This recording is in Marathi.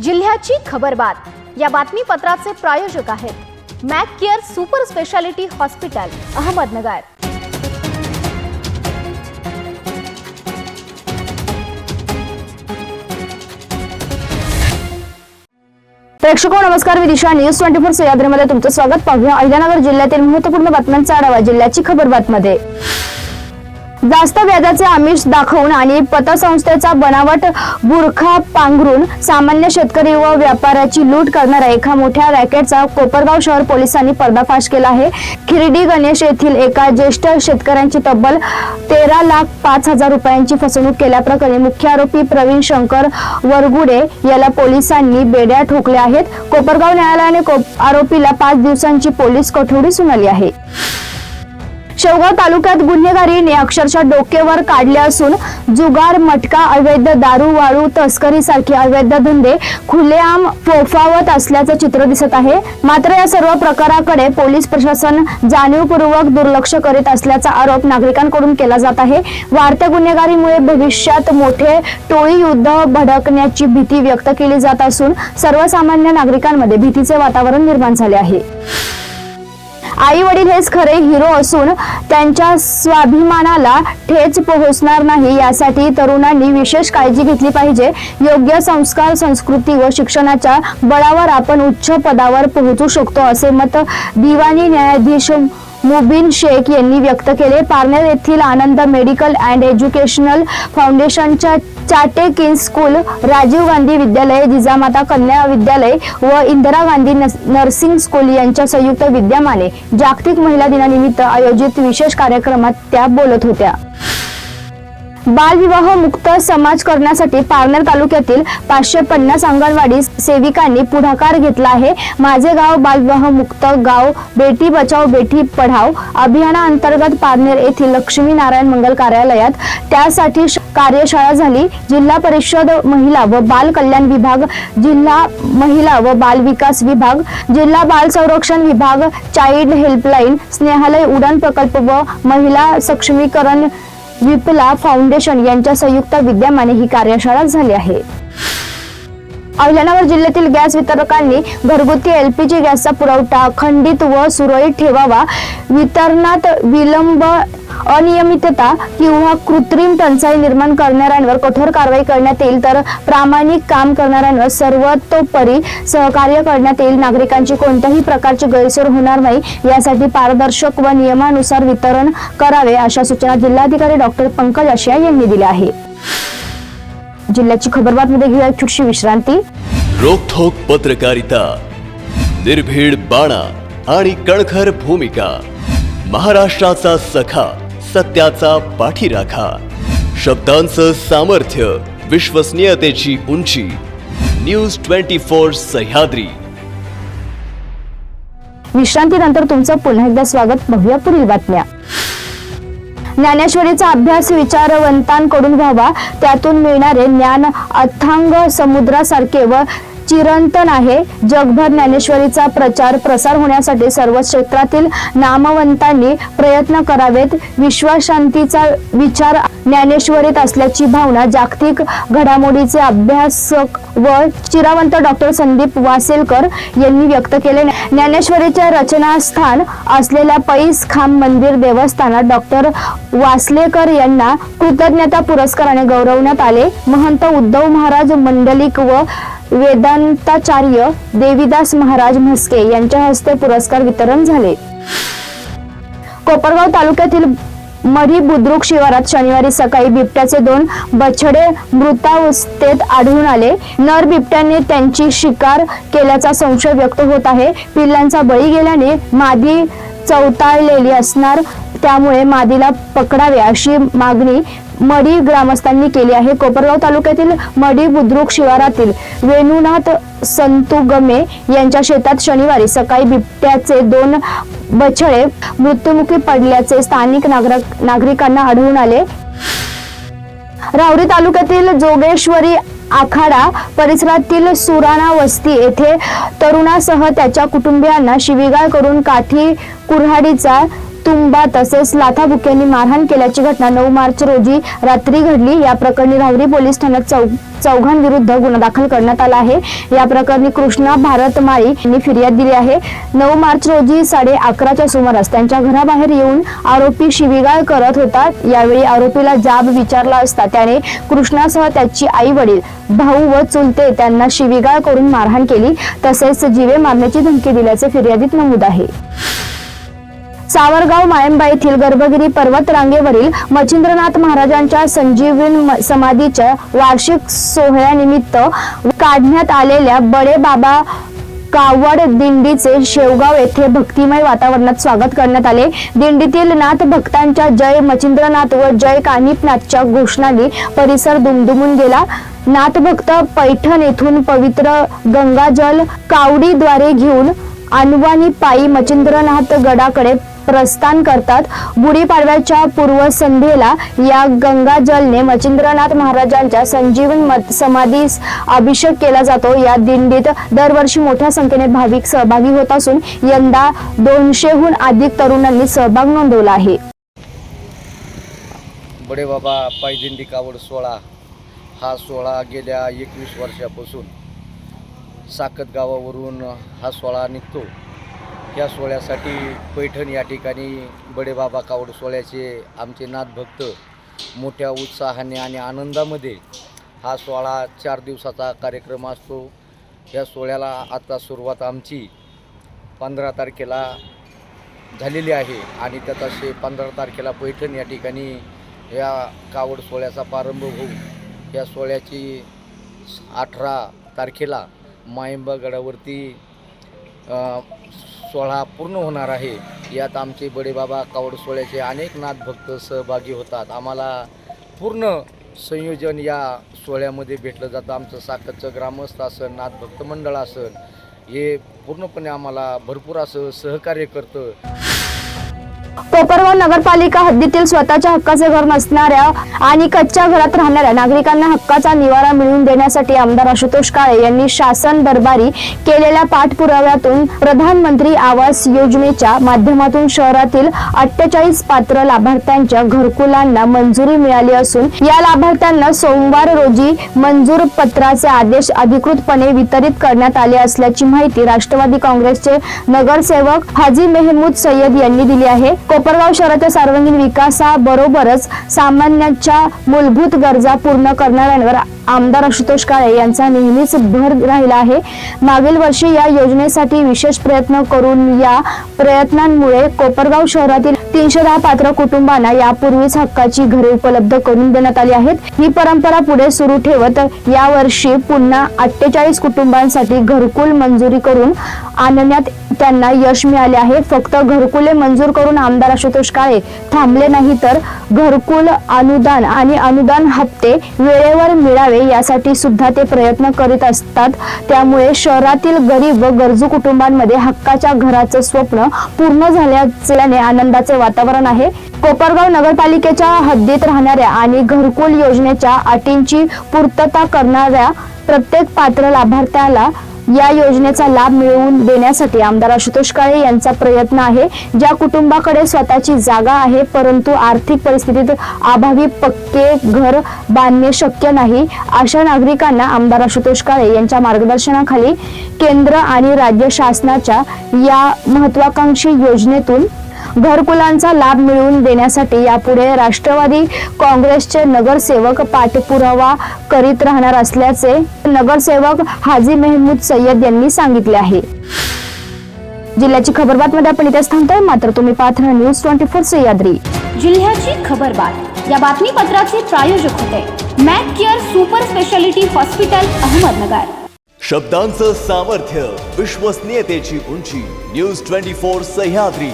जिल्ह्याची खबरबात या बातमीपत्राचे प्रायोजक आहेत Mac Care super speciality hospital Ahmednagar. प्रेक्षको नमस्कार, मी दिशा न्यूज 24 सह्याद्रीमध्ये तुमचं स्वागत। पाहूया अहिल्यानगर जिल्ह्यातील महत्त्वपूर्ण बातम्यांचा आढावा जिल्ह्याची खबरबातमध्ये। जास्त व्याजाचे आमिष दाखवून आणि पतसंस्थेचा बनावट बुरखा पांघरून सामान्य शेतकरी व व्यापाऱ्याची लूट करणाऱ्या एका मोठ्या रॅकेटचा कोपरगाव शहर पोलिसांनी पर्दाफाश केला आहे। खिरडी गणेश येथील एका ज्येष्ठ शेतकऱ्यांची तब्बल 13,05,000 रुपयांची फसवणूक केल्याप्रकरणी मुख्य आरोपी प्रवीण शंकर वरगुडे याला पोलिसांनी बेड्या ठोकल्या आहेत। कोपरगाव न्यायालयाने आरोपीला 5 दिवसांची पोलीस कोठडी सुनावली आहे। शेवगाव तालुक्यात गुन्हेगारीने अक्षरशः डोकेवर काढले असून जुगार, मटका, अवैध दारू, वाळू तस्करीसारखे अवैध धंदे खुलेआम फोफावत असल्याचं चित्र दिसत आहे। मात्र या सर्व प्रकाराकडे पोलीस प्रशासन जाणीवपूर्वक दुर्लक्ष करीत असल्याचा आरोप नागरिकांकडून केला जात आहे। वाढत्या गुन्हेगारीमुळे भविष्यात मोठे टोळी युद्ध भडकण्याची भीती व्यक्त केली जात असून सर्वसामान्य नागरिकांमध्ये भीतीचे वातावरण निर्माण झाले आहे। आई वडील हेच खरे हिरो असून त्यांच्या स्वाभिमानाला ठेच पोहोचणार नाही यासाठी तरुणांनी विशेष काळजी घेतली पाहिजे। योग्य संस्कार, संस्कृती व शिक्षणाच्या बळावर आपण उच्च पदावर पोहोचू शकतो असे मत दिवाणी न्यायाधीश मुबीन शेख यांनी व्यक्त केले। पारनेर येथील आनंद मेडिकल अँड एज्युकेशनल फाउंडेशनच्या चाटे किंग्स स्कूल, राजीव गांधी विद्यालय, जिजामाता कन्या विद्यालय व इंदिरा गांधी नर्सिंग स्कूल यांच्या संयुक्त विद्यमाने जागतिक महिला दिनानिमित्त आयोजित विशेष कार्यक्रमात त्या बोलत होत्या। बालविवाह मुक्त समाज करण्यासाठी पारनेर तालुक्यातील 550 अंगणवाडी सेविकांनी पुढाकार घेतला आहे। माझे गाव बालविवाह मुक्त गाव बेटी बचाओ बेटी पढाओ अभियानाअंतर्गत पारनेर येथील लक्ष्मी नारायण मंगल कार्यालयात त्यासाठी कार्यशाळा झाली। जिल्हा परिषद महिला व बाल कल्याण विभाग, जिल्हा महिला व बाल विकास विभाग, जिल्हा बाल संरक्षण विभाग, चाइल्ड हेल्पलाईन, स्नेहालय उडान प्रकल्प व महिला सक्षमीकरण विपला फाउंडेशन यांच्या संयुक्त विद्यमाने ही कार्यशाळा झाली आहे। अहिल्यानगर जिल्ह्यातील गॅस वितरकांनी घरगुती LPG गॅसचा पुरवठा खंडित व सुरळीत ठेवावा। वितरणात विलंब, अनियमितता किंवा कृत्रिम टंचाई निर्माण करणाऱ्यांवर कठोर कारवाई करण्यात येईल, तर प्रामाणिक काम करणाऱ्यांवर सर्वतोपरी सहकार्य करण्यात येईल। नागरिकांची कोणत्याही प्रकारची गैरसोय होणार नाही यासाठी पारदर्शक व नियमानुसार वितरण करावे अशा सूचना जिल्हाधिकारी डॉक्टर पंकज आशिया यांनी दिल्या आहे। जिल्ह्याची खबरबातमध्ये घेऊया एक छोटीशी विश्रांती। रोखोक पत्रकारिता, निर्भीड बाणा आणि कणखर भूमिका, महाराष्ट्राचा सखा, सत्याचा पाठीराखा, शब्दांचं सामर्थ्य, विश्वसनीयतेची उंची, न्यूज 24 सह्याद्री। विश्रांतीनंतर तुमचं पुन्हा एकदा स्वागत। बघूया पुढील बातम्या। ज्ञानेश्वरीचा अभ्यास विचारवंतांकडून व्हावा, त्यातून मिळणारे ज्ञान अथांग समुद्रासारखे व चिरंतन आहे। जगभर ज्ञानेश्वरीचा प्रचार प्रसार होण्यासाठी सर्व क्षेत्रातील नामवंतांनी प्रयत्न करावेत। विश्वशांतीचा विचार ज्ञानेश्वरीत असल्याची भावना जागतिक घडामोडीचे अभ्यासक व चिरावंत डॉक्टर संदीप वासेलकर यांनी व्यक्त केले। ज्ञानेश्वरीचे रचनास्थान असलेल्या पैस खांब मंदिर देवस्थानात डॉक्टर वासलेकर यांना कृतज्ञता पुरस्काराने गौरवण्यात आले। महंत उद्धव महाराज मंडलिक व वेदांताचार्य देवीदास महाराज म्हस्के यांच्या हस्ते पुरस्कार वितरण झाले। कोपरगाव तालुक्यातील मढी बुद्रुक शिवारात शनिवारी सकाळी बिबट्याचे 2 बछडे मृतावस्थेत आढळून आले। नर बिबट्याने त्यांची शिकार केल्याचा संशय व्यक्त होत आहे। पिल्लांचा बळी गेल्याने मादी चवताळलेली असणार, त्यामुळे मादीला पकडावे अशी मागणी मढी ग्रामस्थांनी केली आहे। कोपरगाव तालुक्यातील मढी बुद्रुक शिवारातील वेणुनाथ संतुगमे यांच्या शेतात शनिवारी सकाळी बिबट्याचे 2 बछडे मृत्युमुखी पडल्याचे स्थानिक नागरिकांना आढळून आले। राहुरी तालुक्यातील जोगेश्वरी आखाडा परिसरातील सुराणा वस्ती येथे तरुणासह त्याच्या कुटुंबियांना शिवीगाळ करून काठी कुऱ्हाडीचा तुंबा तसेच लाथाबुक्यांनी मारहाण केल्याची घटना 9 मार्च रोजी रात्री घडली। या प्रकरणी राहुरी पोलीस ठाण्यात चौघांविरुद्ध गुन्हा दाखल करण्यात आला आहे। या प्रकरणी कृष्णा भारत माळी यांनी फिर्याद दिली आहे। 9 मार्च रोजी 11:30च्या सुमारास त्यांच्या घराबाहेर येऊन आरोपी शिवीगाळ करत होता। यावेळी आरोपीला जाब विचारला असता त्याने कृष्णासह त्याची आई वडील भाऊ व चुलते त्यांना शिवीगाळ करून मारहाण केली तसेच जीवे मारण्याची धमकी दिल्याचे फिर्यादीत नमूद आहे। सावरगाव माळंबा येथील गर्भगिरी पर्वत रांगेवरील मच्छिंद्रनाथ महाराजांच्या संजीवनी समाधीच्या वार्षिक सोहळ्यानिमित्त काढण्यात आलेल्या बडे बाबा कावड दिंडीचे शेवगाव येथे भक्तिमय वातावरणात स्वागत करण्यात आले। दिंडीतील नाथ भक्तांच्या जय मच्छिंद्रनाथ व जय कानिपनाथच्या घोषणांनी परिसर दुमदुमून गेला। नाथ भक्त पैठण येथून पवित्र गंगाजल कावडीद्वारे घेऊन अनवानी पायी मच्छिंद्रनाथ गडाकडे प्रस्थान करतात। गुढीपाडव्याच्या पूर्वसंध्येला या गंगाजलने मच्छिंद्रनाथ महाराजांच्या संजीवन समाधीस अभिषेक केला जातो। या दिंडीत दरवर्षी मोठ्या संख्येने भाविक सहभागी होत असून यंदा 200हून अधिक तरुणांनी सहभाग नोंदवला आहे। बडे बाबा पायदिंडी कावड सोहळा हा सोहळा गेल्या 21 वर्षापासून साकत गावावरून हा सोहळा निघतो। या सोहळ्यासाठी पैठण या ठिकाणी बडे बाबा कावड सोहळ्याचे आमचे नाथ भक्त मोठ्या उत्साहाने आणि आनंदामध्ये हा सोहळा 4 दिवसाचा कार्यक्रम असतो। या सोहळ्याला आता सुरुवात आमची 15 तारखेला झालेली आहे आणि त्याचा 15 तारखेला पैठण या ठिकाणी या कावड सोहळ्याचा प्रारंभ होऊन या सोहळ्याची 18 तारखेला माळंबा गडावरती सोहळा पूर्ण होणार आहे। यात आमचे बडे बाबा कावड सोहळ्याचे अनेक नाथ भक्त सहभागी होतात। आम्हाला पूर्ण संयोजन या सोहळ्यामध्ये भेटलं जातं। आमचं साकतचं ग्रामस्थ असेल, नाथ भक्त मंडळ असेल, हे पूर्णपणे आम्हाला भरपूर असं सहकार्य करतं। कोपरगाव नगरपालिका हद्दीतील स्वतःच्या हक्काचे घर नसणाऱ्या आणि कच्च्या घरात राहणाऱ्या नागरिकांना हक्काचा निवारा मिळवून देण्यासाठी आमदार आशुतोष काळे यांनी शासन दरबारी केलेल्या पाठपुराव्यातून प्रधानमंत्री आवास योजनेच्या माध्यमातून शहरातील 48 पात्र लाभार्थ्यांच्या घरकुलांना मंजुरी मिळाली असून या लाभार्थ्यांना सोमवार रोजी मंजूर पत्राचे आदेश अधिकृतपणे वितरित करण्यात आले असल्याची माहिती राष्ट्रवादी काँग्रेसचे नगरसेवक हाजी मेहमूद सय्यद यांनी दिली आहे। कोपरगाव शहराच्या सर्वांगीण विकासाबरोबरच सामान्यांच्या मूलभूत गरजा पूर्ण करणाऱ्यांवर आमदार आशुतोष काळे यांचा नेहमीच भर राहिला आहे। मागील वर्षी या योजनेसाठी विशेष प्रयत्न करून या प्रयत्नांमुळे कोपरगाव शहरातील 310 पात्र कुटुंबांना यापूर्वीच हक्काची घरे उपलब्ध करून देण्यात आली आहेत। ही परंपरा पुढे सुरू ठेवत यावर्षी पुन्हा 48 कुटुंबांसाठी घरकुल मंजुरी करून आणण्यात त्यांना यश मिळाले आहे। फक्त घरकुले मंजूर करून आमदार आशुतोष काळे थांबले नाही तर घरकुल अनुदान आणि अनुदान हप्ते वेळेवर मिळावे यासाठी सुद्धा ते प्रयत्न करीत असतात। त्यामुळे शहरातील गरीब व गरजू कुटुंबांमध्ये हक्काच्या घराचं स्वप्न पूर्ण झाल्याने आनंदाचे वातावरण आहे। कोपरगाव नगरपालिकेच्या हद्दीत राहणाऱ्या आणि घरकुल योजनेच्या अटींची पूर्तता करणाऱ्या प्रत्येक पात्र लाभार्थ्याला या योजनेचा लाभ मिळवून देण्यासाठी आमदार आशुतोष काळे यांचा प्रयत्न आहे। ज्या कुटुंबाकडे स्वतःची जागा आहे परंतु आर्थिक परिस्थितीत अभावी पक्के घर बांधणे शक्य नाही अशा नागरिकांना आमदार आशुतोष काळे यांच्या मार्गदर्शनाखाली केंद्र आणि राज्य शासनाच्या या महत्त्वाकांक्षी योजनेतून घरकुलांचा लाभ मिळवून देण्यासाठी यापुढे राष्ट्रवादी काँग्रेसचे नगरसेवक पाठपुरावा करीत राहणार असल्याचे नगरसेवक हाजी मेहमूद सय्यद यांनी सांगितले आहे। जिल्ह्याची खबरबातमध्ये आपण इथेच थांबतोय, मात्र तुम्ही पाहत राहा न्यूज 24 सह्याद्री। जिल्ह्याची खबरबात या बातमीपत्राचे प्रायोजक होते Mac Care super speciality hospital Ahmednagar. शब्दांचं सामर्थ्य, विश्वसनीयतेची उंची, न्यूज 24 सह्याद्री।